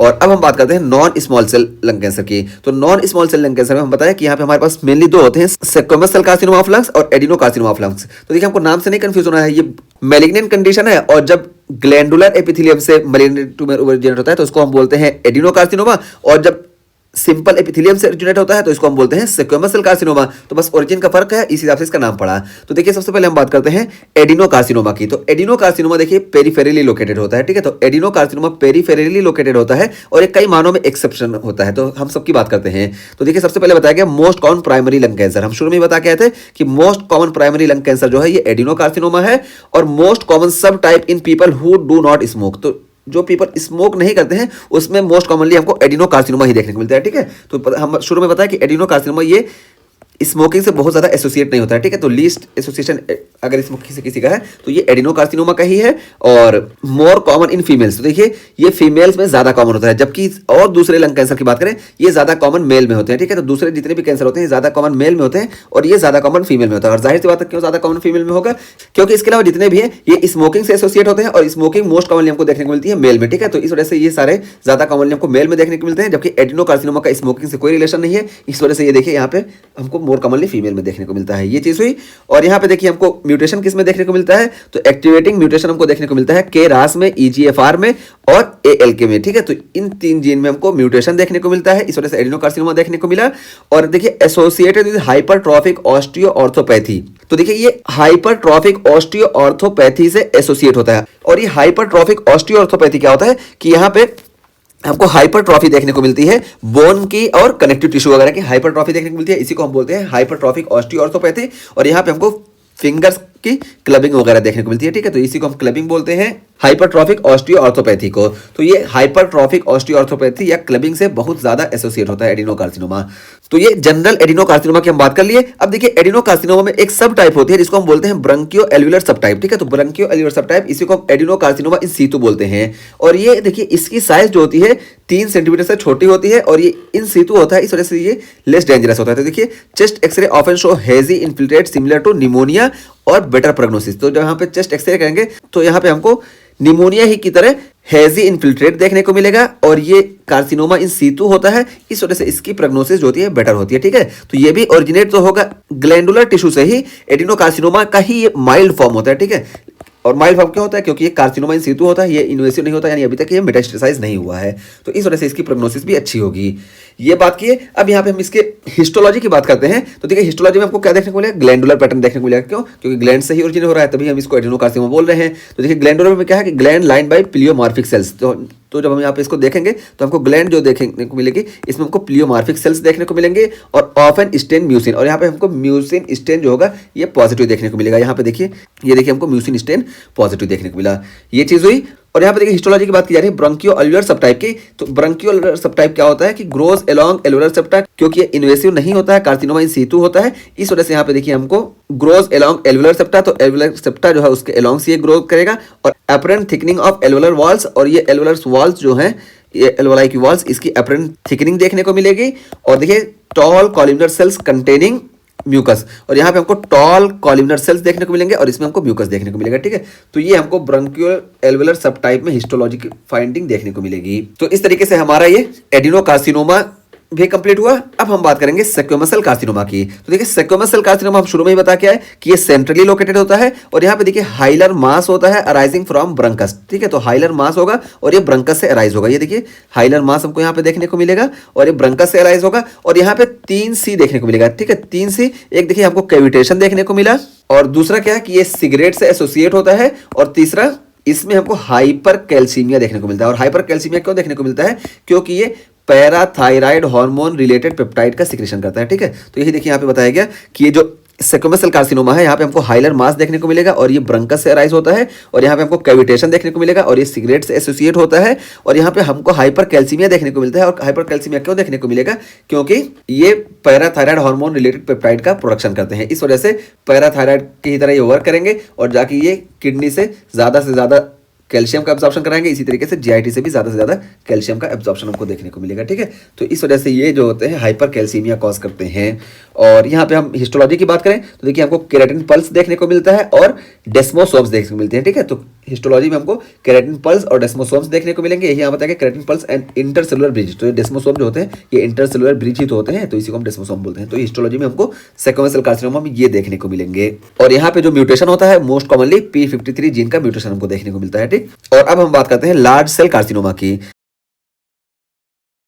और अब हम बात करते हैं non small cell lung cancer की। तो non small cell lung cancer में हम बताया कि यहाँ पे हमारे पास मेनली दो होते हैं, squamous cell carcinoma of lungs और एडिनोकार्सिनोमा ऑफ लंग्स। तो देखिए हमको नाम से नहीं कंफ्यूज होना है, ये मैलिग्नेंट कंडीशन है और जब ग्लैंडुलर एपिथेलियम से मैलिग्नेंट ट्यूमर ओरिजिनेट होता है तो उसको हम बोलते हैं एडिनोकार्सिनोमा, और जब सिंपल एपिथेलियम से ओरिजिनेट होता है तो इसको हम बोलते हैं स्क्वेमस सेल कार्सिनोमा। तो बस ओरिजिन का फर्क है, इस हिसाब से इसका नाम पड़ा। तो देखिए सबसे पहले हम बात करते हैं एडिनोकार्सिनोमा की। तो एडिनोकार्सिनोमा देखिए पेरिफेरली लोकेटेड होता है, ठीक है। तो एडिनोकार्सिनोमा पेरिफेरली लोकेटेड होता है और एक कई मानों में एक्सेप्शन होता है, तो हम सबकी बात करते हैं। तो देखिए सबसे पहले बताया गया most common primary lung cancer. हम शुरू में बता के आए थे कि most common primary lung cancer जो है ये एडिनोकार्सिनोमा है, और most common sub type in people who do not smoke. तो जो पीपल स्मोक नहीं करते हैं उसमें मोस्ट कॉमनली हमको एडिनोकार्सिनोमा ही देखने को मिलता है, ठीक है। तो हम शुरू में बताया कि एडिनोकार्सिनोमा ये स्मोकिंग से बहुत ज़्यादा एसोसिएट नहीं होता है, ठीक है। तो लीस्ट एसोसिएशन अगर स्मोकिंग से किसी का है तो ये एडिनोकार्सिनोमा का ही है, और मोर कॉमन इन फीमेल्स। तो देखिए ये फीमेल्स में ज़्यादा कॉमन होता है, जबकि और दूसरे लंग कैंसर की बात करें ये ज़्यादा कॉमन मेल में होते हैं, ठीक है। तो दूसरे जितने भी कैंसर होते हैं ज़्यादा कॉमन मेल में होते हैं और ये ज़्यादा कॉमन फीमेल में होता है। और जाहिर सी बात है क्यों ज़्यादा कॉमन फीमेल में होगा, क्योंकि इसके अलावा जितने भी हैं ये स्मोकिंग से एसोसिएट होते हैं और स्मोकिंग मोस्ट कॉमनली हमको देखने को मिलती है मेल में, ठीक है। तो इस वजह से ये सारे ज़्यादा कॉमनली हमको मेल में देखने को मिलते हैं, जबकि एडिनोकार्सिनोमा का स्मोकिंग से कोई रिलेशन नहीं है। इस वजह से ये देखिए यहाँ पे हमको मोर कॉमनली फीमेल में देखने को मिलता है, ये चीज हुई। और यहाँ पे देखिए हमको म्यूटेशन किस में देखने को मिलता है, तो एक्टिवेटिंग म्यूटेशन हमको देखने को मिलता है KRAS में, EGFR में और ALK में, ठीक है। तो इन 3 जीन में हमको म्यूटेशन देखने को मिलता है, इस वजह से एडिनोकार्सिनोमा देखने को मिला। और देखिए एसोसिएटेड विद हाइपरट्रॉफिक ऑस्टियोआर्थोपैथी। तो देखिए ये हाइपरट्रॉफिक ऑस्टियोआर्थोपैथी से एसोसिएट होता है। और ये हाइपरट्रॉफिक ऑस्टियोआर्थोपैथी क्या होता है कि यहाँ पे हमको हाइपरट्रॉफी देखने को मिलती है बोन की और कनेक्टिव टिश्यू वगैरह की हाइपरट्रॉफी देखने को मिलती है, इसी को हम बोलते हैं हाइपरट्रॉफिक ऑस्टियोआर्थोपैथी। और यहाँ पे हमको फिंगर्स की क्लबिंग वगैरह देखने को मिलती है, ठीक है। तो इसी को हम क्लबिंग बोलते हैं हाइपरट्रॉफिक ऑस्टियोआर्थोपैथी को। तो ये हाइपरट्रॉफिक ऑस्टियोआर्थोपैथी या क्लबिंग से बहुत ज्यादा एसोसिएट होता है एडिनोकार्सिनोमा। तो ये जनरल एडिनोकार्सिनोमा की हम बात कर लिए। अब देखिए एडिनोकार्सिनोमा में एक सब टाइप होती है जिसको हम बोलते हैं ब्रंकियो एल्वुलर सब टाइप, ठीक है। तो ब्रंकियो एल्वुलर सब टाइप इसी को हम एडिनोकार्सिनोमा इन सीतु बोलते हैं। और ये देखिए इसकी साइज जो होती है 3 सेंटीमीटर से छोटी होती है और ये इन सीतु होता है, इस वजह से ये लेस डेंजरस होता है। तो देखिए chest x ray often show hazy infiltrate similar to pneumonia और बेटर प्रोग्नोसिस। तो जब यहाँ पे चेस्ट एक्सरे करेंगे तो यहाँ पे हमको निमोनिया ही की तरह हेजी इन्फिल्ट्रेट देखने को मिलेगा, और ये कार्सिनोमा इन सीतु होता है, इस वजह से इसकी प्रोग्नोसिस जो होती है बेटर होती है, ठीक है। तो ये भी ओरिजिनेट तो होगा ग्लैंडुलर टिश्यू से ही, एडिनोकार्सिनोमा का ही ये माइल्ड फॉर्म होता है, ठीक है। और माइल्ड फॉर्म क्यों होता है, क्योंकि ये कार्सिनोमा इन सीतु होता है, ये इन्वेसिव नहीं होता, यानी अभी तक ये मेटास्टेसाइज नहीं हुआ है, तो इस वजह से इसकी प्रोग्नोसिस भी अच्छी होगी। ये बात की है। अब यहाँ पे हम इसके हिस्टोलॉजी की बात करते हैं। तो देखिए हिस्टोलॉजी में हमको क्या देखने को मिलेगा, ग्लैंडुलर पैटर्न देखने को मिलेगा। क्यों, क्योंकि ग्लैंड से ही ओरिजिन हो रहा है, तभी हम इसको एडिनोकार्सिनोमा बोल रहे हैं। तो देखिए ग्लैंडुलर में क्या है कि ग्लैंड लाइन बाय प्लियोमार्फिक सेल्स। तो जब हम यहाँ पे इसको देखेंगे तो हमको ग्लैंड जो देखने को मिलेगी इसमें हमको प्लियोमार्फिक सेल्स देखने को मिलेंगे और ऑफन स्टेन म्यूसिन, और यहाँ पे हमको म्यूसिन स्टेन जो होगा ये पॉजिटिव देखने को मिलेगा। यहाँ पे देखिए ये देखिए हमको म्यूसिन स्टेन पॉजिटिव देखने को मिला, ये चीज हुई। और यहाँ पे देखिए हिस्टोलॉजी की बात की जा रही है ब्रोंकियो एल्वुलर सब टाइप की। तो ब्रोंकियो एल्वुलर सब टाइप क्या होता है कि ग्रोज अलोंग एल्वुलर सब टाइप, क्योंकि ये इन्वेसिव नहीं होता है, कार्सिनोमा इन सीतु होता है, इस वजह से यहाँ पे देखिए हमको ग्रोज अलोंग एल्वुलर सेप्टा। तो एल्वुलर सेप्टा जो है उसके अलोंग से ये ग्रो करेगा। और apparent thickening of alveolar walls, और ये एल्वुलर वॉल्स जो है ये एल्वुलाई की वॉल्स इसकी अपरेंट थिकनिंग देखने को मिलेगी। और देखिए tall columnar cells containing mucus, और यहाँ पे हमको टॉल कॉलमनर सेल्स देखने को मिलेंगे और इसमें हमको म्यूकस देखने को मिलेगा, ठीक है। तो ये हमको ब्रोंकियो एल्वुलर सब टाइप में हिस्टोलॉजी की फाइंडिंग देखने को मिलेगी। तो इस तरीके से हमारा ये एडिनोकार्सिनोमा भी कंप्लीट हुआ। अब हम बात करेंगे स्क्वेमस सेल कार्सिनोमा की। तो देखिए स्क्वेमस सेल कार्सिनोमा हम शुरू में ही बता के आए कि ये सेंट्रली लोकेटेड होता है, और यहाँ पे देखिए हाइलर मास होता है अराइजिंग फ्रॉम ब्रंकस, ठीक है। तो हाइलर मास होगा और ये ब्रंकस से अराइज होगा। ये देखिए हाइलर मास हमको यहाँ पे देखने को मिलेगा और ये ब्रंकस से अराइज होगा। और यहाँ पे 3C देखने को मिलेगा, ठीक है। 3C, एक देखिए हमको कैविटेशन देखने को मिला, और दूसरा क्या है कि ये सिगरेट से एसोसिएट होता है, और तीसरा इसमें हमको हाइपर कैल्सीमिया देखने को मिलता है। और हाइपर कैल्सीमिया क्यों देखने को मिलता है, क्योंकि ये पैराथायराइड हार्मोन रिलेटेड पेप्टाइड का सिक्रेशन करता है, ठीक है। तो यही देखिए यहाँ पे बताया गया कि ये जो स्क्वेमस सेल कार्सिनोमा है यहाँ पे हमको हाइलर मास देखने को मिलेगा और ये ब्रंकस से अराइज होता है, और यहाँ पे हमको कैविटेशन देखने को मिलेगा और ये सिगरेट से एसोसिएट होता है, और यहाँ पे हमको हाइपर कैल्सीमिया देखने को मिलता है। और हाइपर कैल्सीमिया क्यों देखने को मिलेगा, क्योंकि ये पैराथायराइड हार्मोन रिलेटेड पेप्टाइड का प्रोडक्शन करते हैं, इस वजह से पैराथायराइड की तरह ये वर्क करेंगे और जाके ये किडनी से ज़्यादा कैल्शियम का एब्जॉर्प्शन कराएंगे, इसी तरीके से जीआईटी से भी ज़्यादा कैल्शियम का एब्जॉर्प्शन हमको देखने को मिलेगा। ठीक है, तो इस वजह से ये जो होते हैं हाइपर कैल्सीमिया कॉज करते हैं। और यहाँ पे हम हिस्टोलॉजी की बात करें तो देखिए हमको केराटिन पल्स देखने को मिलता है और डेस्मोसोम्स देखने को मिलते हैं। ठीक है, तो हिस्टोलॉजी में हमको केराटिन पल्स और डेस्मोसोम्स देखने को मिलेंगे। यही यहाँ बताया keratin pulse and intercellular bridge. तो ये डेस्मोसोम जो होते हैं ये इंटरसेलुलर ब्रिज ही तो होते हैं, तो इसी को हम डेस्मोसोम बोलते हैं। तो हिस्टोलॉजी में हमको स्क्वैमस सेल कार्सिनोमा में ये देखने को मिलेंगे। और यहाँ पे जो म्यूटेशन होता है मोस्ट कॉमनली P53 जीन का म्यूटेशन हमको देखने को मिलता है। ठीक, और अब हम बात करते हैं लार्ज सेल कार्सिनोमा की।